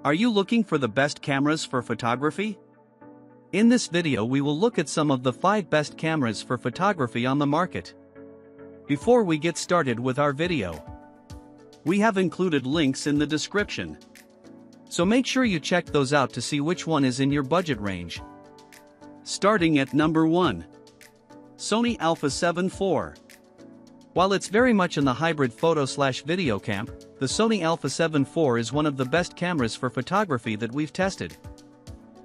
Are you looking for the best cameras for photography? In this video we will look at some of the 5 best cameras for photography on the market. Before we get started with our video, we have included links in the description. So make sure you check those out to see which one is in your budget range. Starting at number 1. Sony Alpha 7 IV. While it's very much in the hybrid photo/video camp, the Sony Alpha 7 IV is one of the best cameras for photography that we've tested.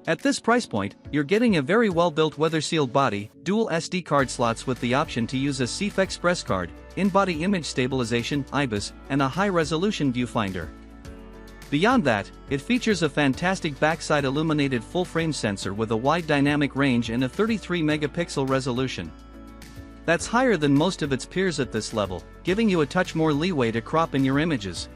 At this price point, you're getting a very well-built weather-sealed body, dual SD card slots with the option to use a CF Express card, in-body image stabilization (IBIS), and a high-resolution viewfinder. Beyond that, it features a fantastic backside illuminated full-frame sensor with a wide dynamic range and a 33-megapixel resolution. That's higher than most of its peers at this level, giving you a touch more leeway to crop in your images.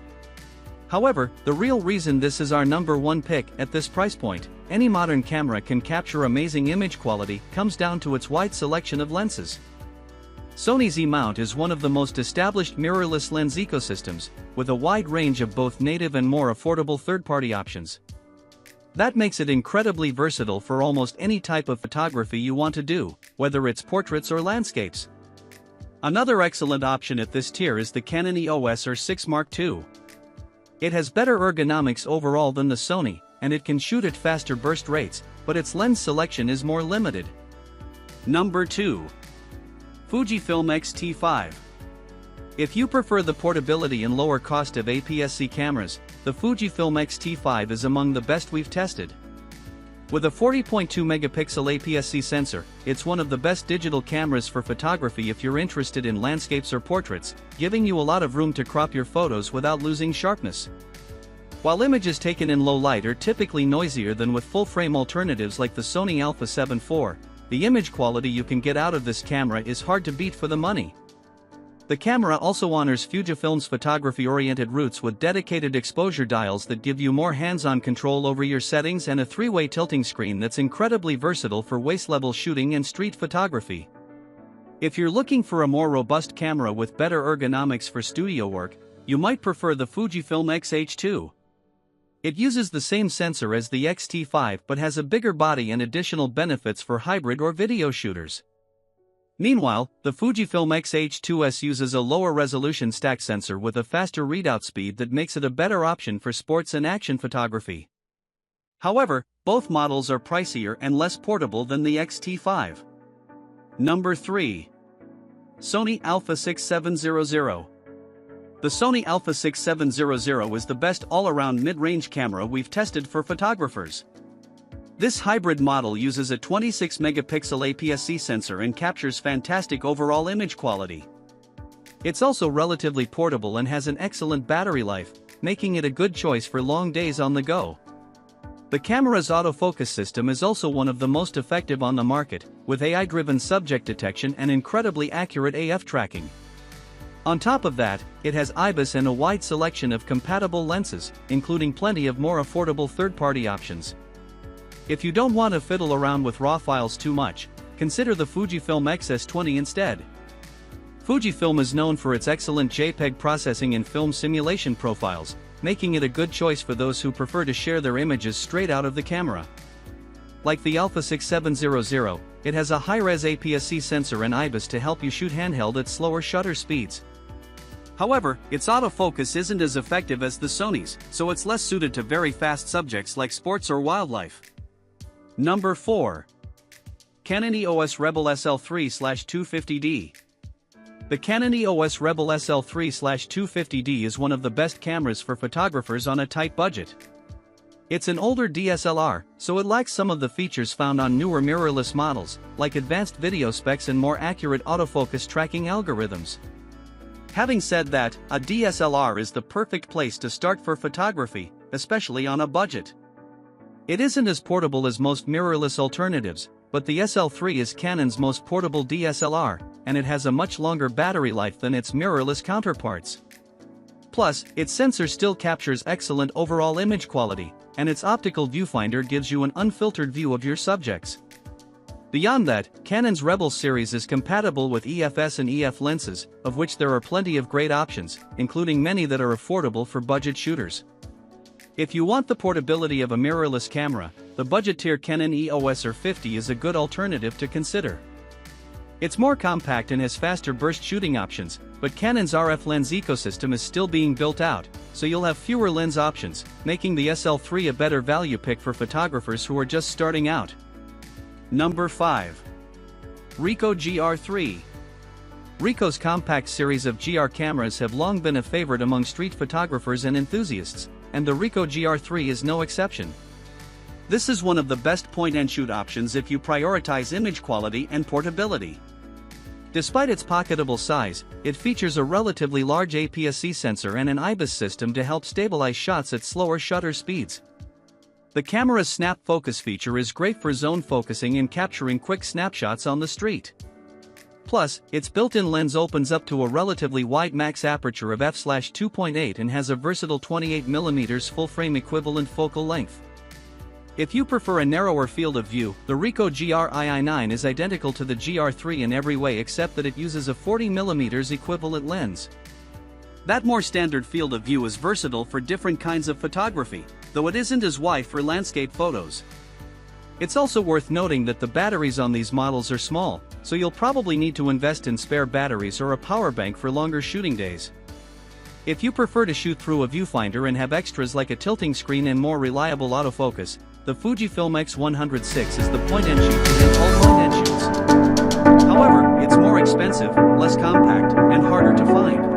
However, the real reason this is our number 1 pick at this price point, any modern camera can capture amazing image quality, comes down to its wide selection of lenses. Sony's E-mount is one of the most established mirrorless lens ecosystems, with a wide range of both native and more affordable third-party options. That makes it incredibly versatile for almost any type of photography you want to do, whether it's portraits or landscapes. Another excellent option at this tier is the Canon EOS R6 Mark II. It has better ergonomics overall than the Sony, and it can shoot at faster burst rates, but its lens selection is more limited. Number 2. Fujifilm X-T5. If you prefer the portability and lower cost of APS-C cameras, the Fujifilm X-T5 is among the best we've tested. With a 40.2 megapixel APS-C sensor, it's one of the best digital cameras for photography if you're interested in landscapes or portraits, giving you a lot of room to crop your photos without losing sharpness. While images taken in low light are typically noisier than with full-frame alternatives like the Sony Alpha 7 IV, the image quality you can get out of this camera is hard to beat for the money. The camera also honors Fujifilm's photography-oriented roots with dedicated exposure dials that give you more hands-on control over your settings and a 3-way tilting screen that's incredibly versatile for waist-level shooting and street photography. If you're looking for a more robust camera with better ergonomics for studio work, you might prefer the Fujifilm X-H2. It uses the same sensor as the X-T5 but has a bigger body and additional benefits for hybrid or video shooters. Meanwhile, the Fujifilm X-H2S uses a lower resolution stack sensor with a faster readout speed that makes it a better option for sports and action photography. However, both models are pricier and less portable than the X-T5. Number 3. Sony Alpha 6700. The Sony Alpha 6700 is the best all-around mid-range camera we've tested for photographers. This hybrid model uses a 26-megapixel APS-C sensor and captures fantastic overall image quality. It's also relatively portable and has an excellent battery life, making it a good choice for long days on the go. The camera's autofocus system is also one of the most effective on the market, with AI-driven subject detection and incredibly accurate AF tracking. On top of that, it has IBIS and a wide selection of compatible lenses, including plenty of more affordable third-party options. If you don't want to fiddle around with RAW files too much, consider the Fujifilm X-S20 instead. Fujifilm is known for its excellent JPEG processing and film simulation profiles, making it a good choice for those who prefer to share their images straight out of the camera. Like the Alpha 6700, it has a high-res APS-C sensor and IBIS to help you shoot handheld at slower shutter speeds. However, its autofocus isn't as effective as the Sony's, so it's less suited to very fast subjects like sports or wildlife. Number 4. Canon EOS Rebel SL3/250D. The Canon EOS Rebel SL3/250D is one of the best cameras for photographers on a tight budget. It's an older DSLR, so it lacks some of the features found on newer mirrorless models, like advanced video specs and more accurate autofocus tracking algorithms. Having said that, a DSLR is the perfect place to start for photography, especially on a budget. It isn't as portable as most mirrorless alternatives, but the SL3 is Canon's most portable DSLR, and it has a much longer battery life than its mirrorless counterparts. Plus, its sensor still captures excellent overall image quality, and its optical viewfinder gives you an unfiltered view of your subjects. Beyond that, Canon's Rebel series is compatible with EFS and EF lenses, of which there are plenty of great options, including many that are affordable for budget shooters. If you want the portability of a mirrorless camera, the budget-tier Canon EOS R50 is a good alternative to consider. It's more compact and has faster burst shooting options, but Canon's RF lens ecosystem is still being built out, so you'll have fewer lens options, making the SL3 a better value pick for photographers who are just starting out. Number 5. RICOH GR3. RICOH's compact series of GR cameras have long been a favorite among street photographers and enthusiasts, and the RICOH GR3 is no exception. This is one of the best point-and-shoot options if you prioritize image quality and portability. Despite its pocketable size, it features a relatively large APS-C sensor and an IBIS system to help stabilize shots at slower shutter speeds. The camera's snap focus feature is great for zone focusing and capturing quick snapshots on the street. Plus, its built-in lens opens up to a relatively wide max aperture of f/2.8 and has a versatile 28mm full-frame equivalent focal length. If you prefer a narrower field of view, the RICOH GR-II9 is identical to the GR3 in every way except that it uses a 40mm equivalent lens. That more standard field of view is versatile for different kinds of photography, though it isn't as wide for landscape photos. It's also worth noting that the batteries on these models are small, so you'll probably need to invest in spare batteries or a power bank for longer shooting days. If you prefer to shoot through a viewfinder and have extras like a tilting screen and more reliable autofocus, the Fujifilm X-106 is the point-and-shoot to hit all point-and-shoots. However, it's more expensive, less compact, and harder to find.